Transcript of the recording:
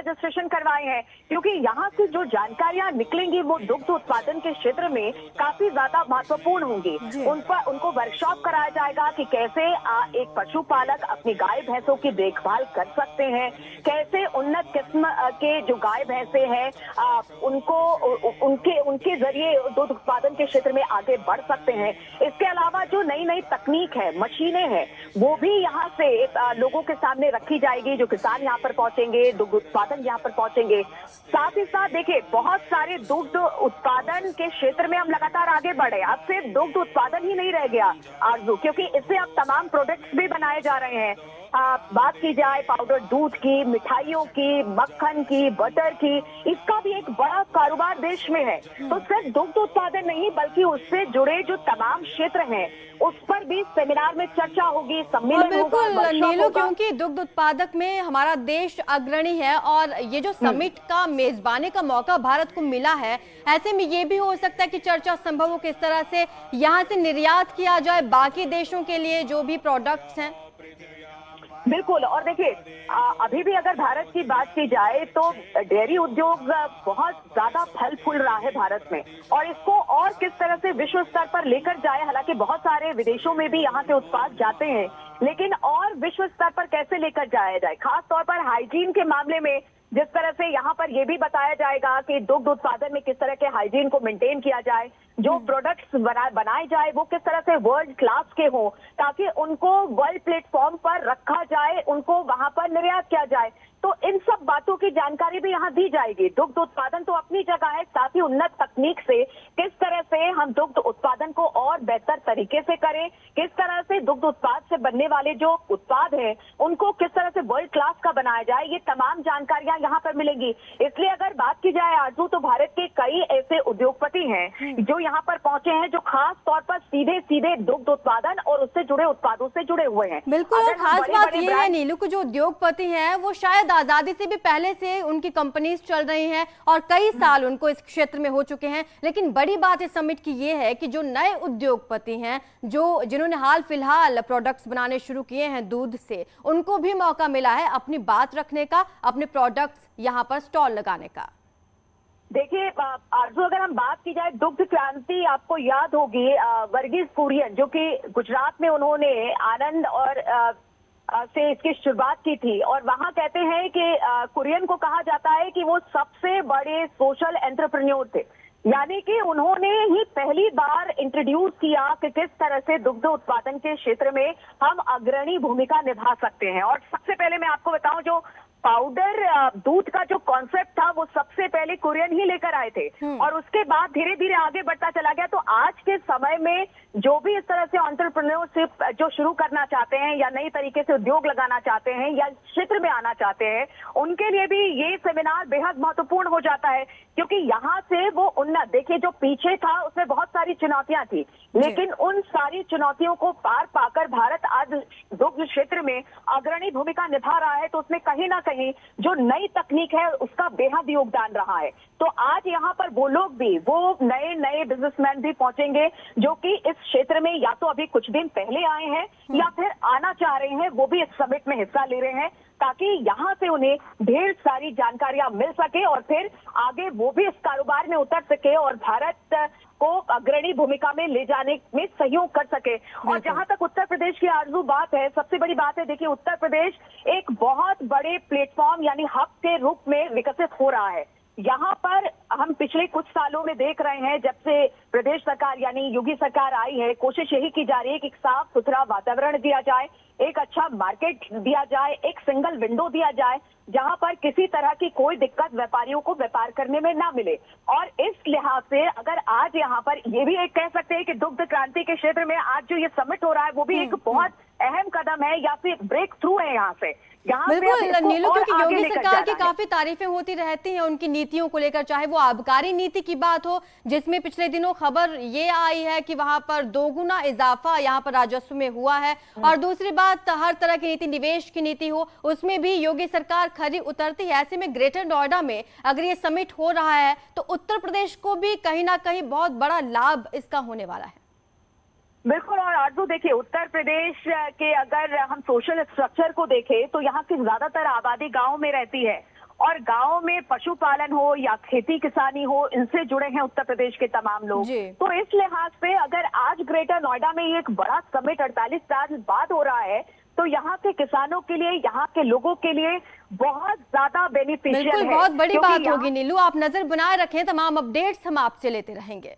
Registration करवाए हैं, क्योंकि यहाँ से जो जानकारियां निकलेंगी वो दुग्ध उत्पादन के क्षेत्र में काफी ज्यादा महत्वपूर्ण होंगी। उनको वर्कशॉप कराया जाएगा कि कैसे एक पशुपालक अपनी गाय भैंसों की देखभाल कर सकते हैं, कैसे उन्नत किस्म के जो गाय भैंसे हैं उनको उनके जरिए दूध उत्पादन के क्षेत्र में आगे बढ़ सकते हैं। इसके अलावा जो नई नई तकनीक है, मशीनें हैं, वो भी यहाँ से लोगों के सामने रखी जाएगी। जो किसान यहाँ पर पहुंचेंगे, दुग्ध उत्पादन यहाँ पर पहुंचेंगे। साथ ही साथ देखिए, बहुत सारे दुग्ध उत्पादन के क्षेत्र में हम लगातार आगे बढ़े। अब सिर्फ दुग्ध उत्पादन ही नहीं रह गया आरजू, क्योंकि इससे अब तमाम प्रोडक्ट्स भी बनाए जा रहे हैं। बात की जाए पाउडर दूध की, मिठाइयों की, मक्खन की, बटर की, इसका भी एक बड़ा कारोबार देश में है। तो सिर्फ दुग्ध उत्पादन नहीं, बल्कि उससे जुड़े जो तमाम क्षेत्र हैं उस पर भी सेमिनार में चर्चा होगी, सम्मेलन होगा, नीलू, क्योंकि दुग्ध उत्पादक में हमारा देश अग्रणी है और ये जो समिट का मेजबानी का मौका भारत को मिला है, ऐसे में ये भी हो सकता है कि चर्चा संभव हो किस तरह से यहाँ से निर्यात किया जाए बाकी देशों के लिए जो भी प्रोडक्ट्स हैं। बिल्कुल। और देखिए, अभी भी अगर भारत की बात की जाए तो डेयरी उद्योग बहुत ज्यादा फल फूल रहा है भारत में, और इसको और किस तरह से विश्व स्तर पर लेकर जाए। हालांकि बहुत सारे विदेशों में भी यहाँ से उत्पाद जाते हैं, लेकिन और विश्व स्तर पर कैसे लेकर जाया जाए, खास तौर पर हाइजीन के मामले में जिस तरह से यहाँ पर यह भी बताया जाएगा कि दुग्ध उत्पादन में किस तरह के हाइजीन को मेंटेन किया जाए, जो प्रोडक्ट्स बनाए जाए वो किस तरह से वर्ल्ड क्लास के हो, ताकि उनको वर्ल्ड प्लेटफॉर्म पर रखा जाए, उनको वहां पर निर्यात किया जाए। तो इन सब बातों की जानकारी भी यहाँ दी जाएगी। दुग्ध उत्पादन तो अपनी जगह है, साथ ही उन्नत तकनीक से किस तरह से हम दुग्ध उत्पादन को और बेहतर तरीके से करें, किस तरह से दुग्ध उत्पाद से बनने वाले जो उत्पाद हैं उनको किस तरह से वर्ल्ड क्लास का बनाया जाए, ये तमाम जानकारियां यहाँ पर मिलेंगी। इसलिए अगर बात की जाए आरजू, तो भारत के कई ऐसे उद्योगपति हैं जो यहाँ पर पहुंचे हैं, जो खास तौर पर सीधे सीधे दुग्ध उत्पादन और उससे जुड़े उत्पादों से जुड़े हुए हैं। बिल्कुल, और खास बात ये है नीलू को जो उद्योगपति हैं वो शायद आजादी से भी पहले से उनकी कंपनीज चल रही हैं और कई साल उनको इस क्षेत्र में हो चुके हैं। लेकिन बड़ी बात इस समिट की ये है कि जो नए उद्योगपति हैं, जिन्होंने हाल फिलहाल प्रोडक्ट्स बनाने शुरू किए हैं दूध से, उनको भी मौका मिला है अपनी बात रखने का, अपने प्रोडक्ट्स यहाँ पर स्टॉल लगाने का। देखिए आरजू, अगर हम बात की जाए दुग्ध क्रांति, आपको याद होगी वर्गीस कुरियन, जो कि गुजरात में उन्होंने आनंद और से इसकी शुरुआत की थी, और वहां कहते हैं कि कुरियन को कहा जाता है कि वो सबसे बड़े सोशल एंटरप्रेन्योर थे, यानी कि उन्होंने ही पहली बार इंट्रोड्यूस किया कि किस तरह से दुग्ध उत्पादन के क्षेत्र में हम अग्रणी भूमिका निभा सकते हैं। और सबसे पहले मैं आपको बताऊं, जो पाउडर दूध का जो कॉन्सेप्ट था वो सबसे पहले कुरियन ही लेकर आए थे, और उसके बाद धीरे धीरे आगे बढ़ता चला गया। तो आज के समय में जो भी इस तरह से एंटरप्रेन्योरशिप जो शुरू करना चाहते हैं या नई तरीके से उद्योग लगाना चाहते हैं या क्षेत्र में आना चाहते हैं, उनके लिए भी ये सेमिनार बेहद महत्वपूर्ण हो जाता है, क्योंकि यहाँ से वो उन्नत, देखिए जो पीछे था उसमें बहुत सारी चुनौतियां थी, लेकिन उन सारी चुनौतियों को पार पाकर भारत आज दुग्ध क्षेत्र में अग्रणी भूमिका निभा रहा है। तो उसमें कहीं ना कहीं जो नई तकनीक है उसका बेहद योगदान रहा है। तो आज यहाँ पर वो लोग भी, वो नए नए बिजनेसमैन भी पहुंचेंगे जो कि इस क्षेत्र में या तो अभी कुछ दिन पहले आए हैं या फिर आना चाह रहे हैं, वो भी इस समिट में हिस्सा ले रहे हैं, ताकि यहाँ से उन्हें ढेर सारी जानकारियां मिल सके और फिर आगे वो भी इस कारोबार में उतर सके और भारत को अग्रणी भूमिका में ले जाने में सहयोग कर सके। और जहां तक उत्तर प्रदेश की आरजू बात है, सबसे बड़ी बात है, देखिए उत्तर प्रदेश एक बहुत बड़े प्लेटफॉर्म यानी हब के रूप में विकसित हो रहा है। यहाँ पर हम पिछले कुछ सालों में देख रहे हैं, जब से प्रदेश सरकार यानी योगी सरकार आई है, कोशिश यही की जा रही है कि साफ सुथरा वातावरण दिया जाए, एक अच्छा मार्केट दिया जाए, एक सिंगल विंडो दिया जाए, जहां पर किसी तरह की कोई दिक्कत व्यापारियों को व्यापार करने में ना मिले। और इस लिहाज से अगर आज यहाँ पर ये भी एक कह सकते हैं कि दुग्ध क्रांति के क्षेत्र में आज जो ये समिट हो रहा है वो भी एक बहुत अहम कदम है या फिर ब्रेक थ्रू है यहाँ से। बिल्कुल नीलू, क्योंकि योगी सरकार की काफी तारीफें होती रहती हैं उनकी नीतियों को लेकर, चाहे वो आबकारी नीति की बात हो, जिसमें पिछले दिनों खबर ये आई है कि वहां पर दोगुना इजाफा यहाँ पर राजस्व में हुआ है, और दूसरी बात हर तरह की नीति, निवेश की नीति हो, उसमें भी योगी सरकार खरी उतरती है। ऐसे में ग्रेटर नोएडा में अगर ये समिट हो रहा है तो उत्तर प्रदेश को भी कहीं ना कहीं बहुत बड़ा लाभ इसका होने वाला है। बिल्कुल। और आरजू देखिए, उत्तर प्रदेश के अगर हम सोशल स्ट्रक्चर को देखें तो यहाँ की ज्यादातर आबादी गांव में रहती है, और गाँव में पशुपालन हो या खेती किसानी हो, इनसे जुड़े हैं उत्तर प्रदेश के तमाम लोग। तो इस लिहाज से अगर आज ग्रेटर नोएडा में ये एक बड़ा समिट 48 साल बाद हो रहा है, तो यहाँ के किसानों के लिए, यहाँ के लोगों के लिए बहुत ज्यादा बेनिफिशियल है। बिल्कुल, बहुत बड़ी बात होगी नीलू। आप नजर बनाए रखें, तमाम अपडेट्स हम आपसे लेते रहेंगे।